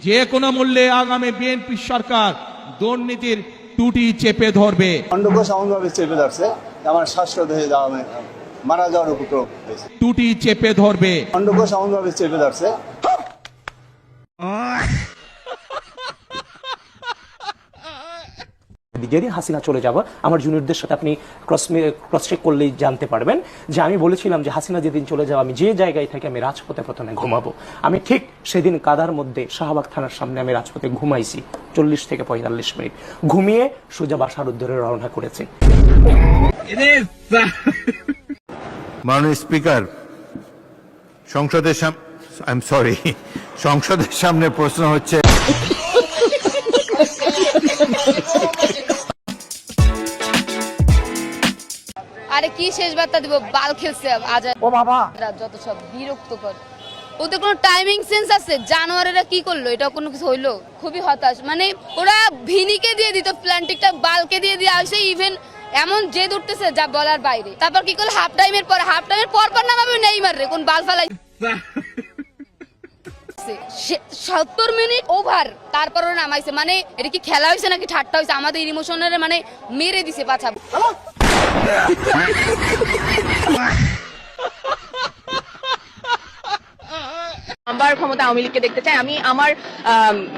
যে কোনো মূল্যে আগামী বিএনপি সরকার দুর্নীতির টুটি চেপে ধরবে। খণ্ডকোষ এমনভাবে চেপে ধরছে আমার শ্বাসরোধে যাওয়া মারা যাওয়ার উপক্রম হয়েছে। টুটি চেপে ধরবে। খণ্ডকোষ এমনভাবে চেপে ধরছে। যেদিন হাসিনা চলে যাব আমার জুনিয়রদের সাথে আপনি ক্রস চেক করলেই জানতে পারবেন যে আমি বলেছিলাম যে হাসিনা যেদিন চলে যাবো আমি যে জায়গায় থেকে আমি রাজপথে প্রথমে ঘুমাবো, আমি ঠিক সেদিন কাদার মধ্যে শাহবাগ থানার সামনে আমি রাজপথে ঘুমাইছি 40 থেকে 45 মিনিট, ঘুমিয়ে সোজা বাসার উদ্ধারে রওনা করেছি। মাননীয় স্পিকার, সংসদের সামনে প্রশ্ন হচ্ছে আরে কি শেষ বার্তা দিব, বাল খেলছে আজাদ। ও বাবা যত সব বিরক্তকর, ওদের কোনো টাইমিং সেন্স আছে? জানোয়ারেরা কি করলো, এটা কোনো কিছু হইলো? খুবই হতাশ। মানে ওরা ভিনিকে দিয়ে দিত প্ল্যান্টিকটা, বালকে দিয়ে আসে, ইভেন এমন জেদ উঠতেছে যা বলার বাইরে। তারপর কি করলো, হাফ টাইমের পর নামাবে নেইমার রে, কোন বাল ফালাই 70 মিনিট ওভার, তারপর নামাইছে। মানে এটা কি খেলা হয়েছে নাকি ঠাট্টা হয়েছে? আমাদের ইমোশনের মানে মেরে দিছে পাছা। আবার ক্ষমতা আওয়ামী লীগকে দেখতে চাই। আমি আমার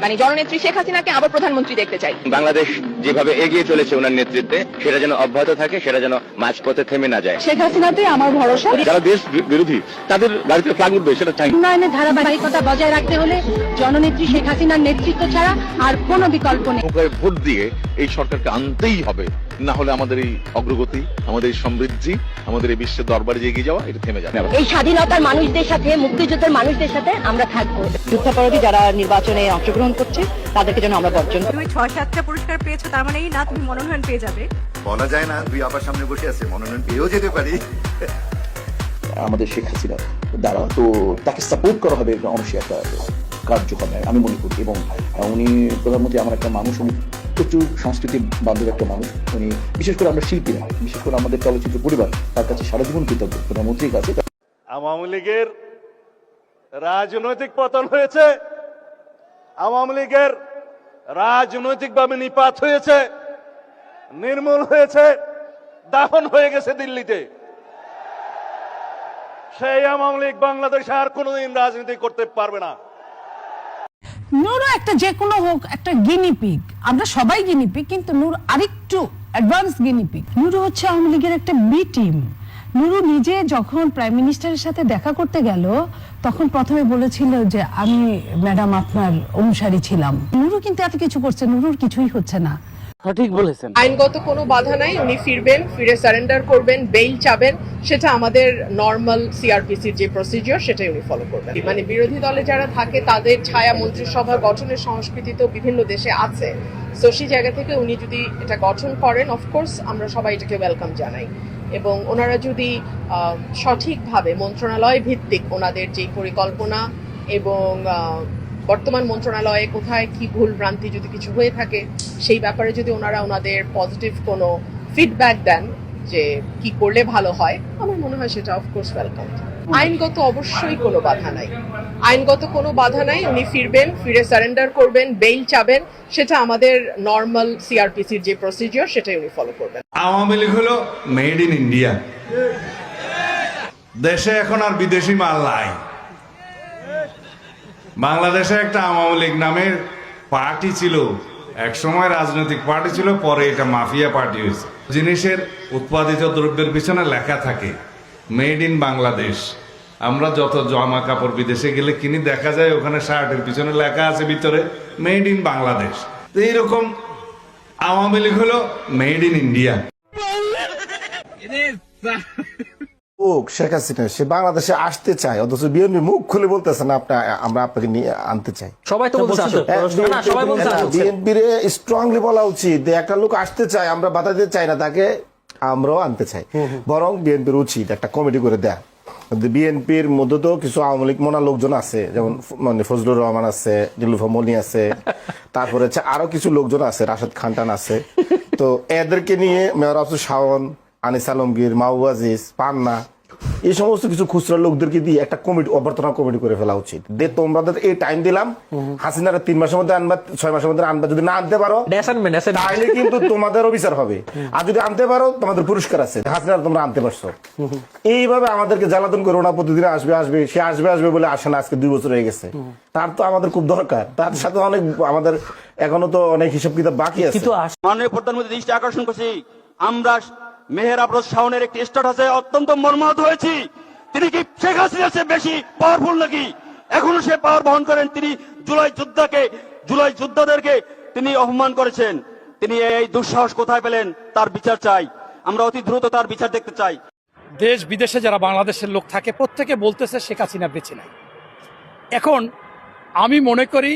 মানে জননেত্রী শেখ হাসিনাকে আবার প্রধানমন্ত্রী দেখতে চাই। বাংলাদেশ যেভাবে এগিয়ে চলেছে ওনার নেতৃত্বে সেটা যেন অব্যাহত থাকে, সেটা যেন মাঝপথে থেমে না যায়। শেখ হাসিনাতে আমার ভরসা। যারা দেশ বিরোধী তাদের গাড়িতে ফ্ল্যাগ উঠবে, সেটা চাই। উন্নয়নের ধারাবাহিকতা বজায় রাখতে হলে জননেত্রী শেখ হাসিনার নেতৃত্ব ছাড়া আর কোনো বিকল্প নেই। ভোট দিয়ে এই সরকারকে আনতেই হবে, না হলে আমাদের এই অগ্রগতি, আমাদের এই সমৃদ্ধি, আমাদের এই বিশ্বের দরবারে এগিয়ে যাওয়া এটা থেমে যাবে। এই স্বাধীনতার মানুষদের সাথে, মুক্তিযুদ্ধের মানুষদের সাথে আমরা থাকবো। যুদ্ধাপরাধী যারা নির্বাচনে অংশগ্রহণ করছে তাদেরকে যেন আমরা বর্জন করি। তুমি 6-7টা পুরস্কার পেয়েছো, তার মানে এই না তুমি মনোনয়ন পেয়ে যাবে। বলা যায় না, দুই আবার সামনে বসে আছে, মনোনয়ন পেয়েও যেতে পারি। আমাদের শেখ হাসিনা দ্বারা তো তাকে সাপোর্ট করা হবে অবশ্যই একটা কার্যক্রমে আমি মনে করি। এবং উনি প্রধানমন্ত্রী আমার একটা মানুষ, উনি প্রচুর সাংস্কৃতিক বান্ধব একটা মানুষ। উনি বিশেষ করে আমরা শিল্পীরা, বিশেষ করে আমাদের চলচ্চিত্র পরিবার তার কাছে সারা জীবন কৃতজ্ঞ, প্রধানমন্ত্রীর কাছে। আওয়ামী লীগের রাজনৈতিক পতন হয়েছে, আওয়ামী লীগের রাজনৈতিকভাবে নিপাত হয়েছে, নির্মূল হয়েছে, দাফন হয়ে গেছে দিল্লিতে। সেই আওয়ামী লীগ বাংলাদেশে আর কোনোদিন রাজনীতি করতে পারবে না। নূরও একটা যে কোনো হোক একটা গিনিপিগ, আমরা সবাই গিনিপিগ, কিন্তু নূর আরেকটু অ্যাডভান্স গিনিপিগ। নূর হচ্ছে আওয়ামী লীগের একটা বি টিম। নুরু নিজে যখন প্রাইম মিনিস্টারের সাথে দেখা করতে গেল তখন প্রথমে বলেছিল যে আমি ম্যাডাম আপনার অনুসারী ছিলাম। নুরু কিন্তু এত কিছু করছে, নুরুর কিছুই হচ্ছে না। সঠিক বলেছেন। আইনগত কোনো বাধা নাই, উনি ফিরবেন, ফিরে সারেন্ডার করবেন, বেইল চাবেন, সেটা আমাদের নর্মাল সিআরপিসির যে প্রসিজিওর সেটাই উনি ফলো করবেন। মানে বিরোধী দলে যারা থাকে তাদের ছায়া মন্ত্রিসভা গঠনের সংস্কৃতি তো বিভিন্ন দেশে আছে, তো সেই জায়গা থেকে উনি যদি এটা গঠন করেন অফকোর্স আমরা সবাই এটাকে ওয়েলকাম জানাই। এবং ওনারা যদি সঠিকভাবে মন্ত্রণালয় ভিত্তিক ওনাদের যে পরিকল্পনা এবং বর্তমান মন্ত্রণালয়ে কোথায় কি ভুল ভ্রান্তি যদি কিছু হয়ে থাকে সেই ব্যাপারে যদি ওনারা ওনাদের পজিটিভ কোনো ফিডব্যাক দেন যে কি করলে ভালো হয়, আমার মনে হয় সেটা অফকোর্স ওয়েলকাম। আইনগত অবশ্যই কোনো বাধা নাই, আইনগত কোনো বাধা নাই, উনি ফিরবেন, ফিরে সারেন্ডার করবেন, বেইল চাবেন, সেটা আমাদের নর্মাল সিআরপিসির যে প্রসিজিওর সেটাই উনি ফলো করবেন। আওয়ামী লীগ হলো মেড ইন ইন্ডিয়া। দেশে এখন আর বিদেশি মাল নাই। বাংলাদেশে একটা আওয়ামী লীগ নামের পার্টি ছিল, এক সময় রাজনৈতিক পার্টি ছিল, পরে এটা মাফিয়া পার্টি হয়েছে। জিনিসের উৎপাদিত দ্রব্যের পিছনে লেখা থাকে মেড ইন বাংলাদেশ। আমরা যত জামা কাপড় বিদেশে গেলে কিনি দেখা যায় ওখানে শার্টের পিছনে লেখা আছে ভিতরে মেড ইন বাংলাদেশ। তো এইরকম আওয়ামী লীগ হলো মেড ইন ইন্ডিয়া। ও শেখ হাসিনা সে বাংলাদেশে আসতে চায়, অথচ বিএনপি মুখ খুলে বলতেছে না আমরা আপনাকে নিয়ে আনতে চাই। সবাই তো বলছে বিএনপির স্ট্রংলি বলা উচিত একটা লোক আসতে চায়, আমরা বাধা দিতে চাই না তাকে, আমরাও আনতে চাই। বরং বিএনপির উচিত একটা কমিটি করে দেয়া। বিএনপির মধ্যে তো কিছু আওয়ামী লীগ মনা লোকজন আছে, যেমন মানে ফজলুর রহমান আছে, নীলুফা মনি আছে, তারপরে আরো কিছু লোকজন আছে, রাশেদ খানটান আছে। তো এদেরকে নিয়ে মেয়র আফসুর শাওন, আনিস আলমগীর, মাহবুব আজিজ, পান্না, এই সমস্ত কিছু খুচরা লোকদেরকে দিয়ে একটা কমিটি, অভ্যর্থনা কমিটি করে ফেলা উচিত। তোমাদের এই টাইম দিলাম, হাসিনারা 3 মাসের মধ্যে আনবা, 6 মাসের মধ্যে আনবা। যদি না আনতে পারো তাহলে কিন্তু তোমাদেরও বিচার হবে, আর যদি আনতে পারো তোমাদের পুরস্কার আছে। হাসিনারা তোমরা আনতে পারছো, এইভাবে আমাদেরকে জ্বালাতন করো না। প্রতিদিন আসবে সে আসবে বলে আসে না, আজকে 2 বছর হয়ে গেছে। তার তো আমাদের খুব দরকার, তার সাথে অনেক আমাদের এখনো তো অনেক হিসাব কিতাব বাকি আছে। মাননীয় প্রধানমন্ত্রী দৃষ্টি আকর্ষণ করছি, আমরা মেহের আফরোজ শাওনের একটি স্ট্যাটাসে অত্যন্ত মর্মাহত হয়েছি। তিনি কি শেখ হাসিনার চেয়ে বেশি পাওয়ারফুল নাকি? এখনো সে পাওয়ার বহন করেন। তিনি জুলাই যোদ্ধাদেরকে তিনি অপমান করেছেন। তিনি এই দুঃসাহস কোথায় পেলেন? তার বিচার চাই, আমরা অতি দ্রুত তার বিচার দেখতে চাই। দেশ বিদেশে যারা বাংলাদেশের লোক থাকে প্রত্যেকে বলতেছে শেখ হাসিনা বেঁচে নাই। এখন আমি মনে করি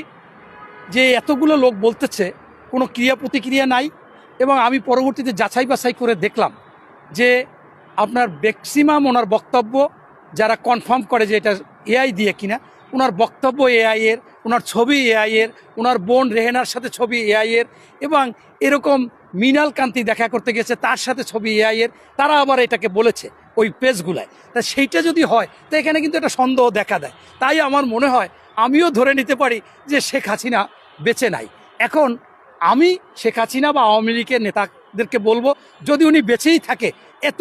যে এতগুলো লোক বলতেছে, কোনো ক্রিয়া প্রতিক্রিয়া নাই। এবং আমি পরবর্তীতে যাচাই বাছাই করে দেখলাম যে আপনার ম্যাক্সিমাম ওনার বক্তব্য যারা কনফার্ম করে যে এটা এআই দিয়ে কিনা, ওনার বক্তব্য এআই এর, ওনার ছবি এআই এর, ওনার বোন রেহেনার সাথে ছবি এআই এর, এবং এরকম মৃণাল কান্তি দেখা করতে গেছে তার সাথে ছবি এআই এর, তারা আবার এটাকে বলেছে ওই পেজগুলায়। তা সেইটা যদি হয় তো এখানে কিন্তু একটা সন্দেহ দেখা দেয়। তাই আমার মনে হয় আমিও ধরে নিতে পারি যে শেখ হাসিনা বেঁচে নাই। এখন আমি শেখ হাসিনা বা আওয়ামী লীগের নেতাদেরকে বলবো, যদি উনি বেঁচেই থাকে, এত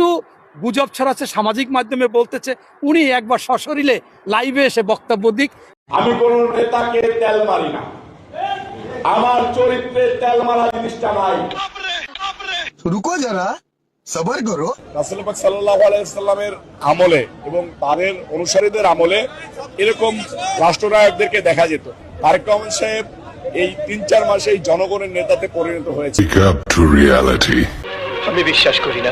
গুজব ছড়াচ্ছে সামাজিক মাধ্যমে, বলতেছে উনি একবার সশরীরে লাইভে এসে বক্তব্য দিক। আমি কোন নেতাকে তেল মারি না, আমার চরিত্রে তেল মারা জিনিসটা নাই। রুকো যারা, সবার করো। রাসূল পাক সাল্লাল্লাহু আলাইহি সাল্লামের আমলে এবং তাদের অনুসারীদের আমলে এরকম রাষ্ট্রনায়কদেরকে দেখা যেত। তারেক রহমান সাহেব এই 3-4 মাসে এই জনগণের নেতাতে পরিণত হয়েছে। আমি বিশ্বাস করি না।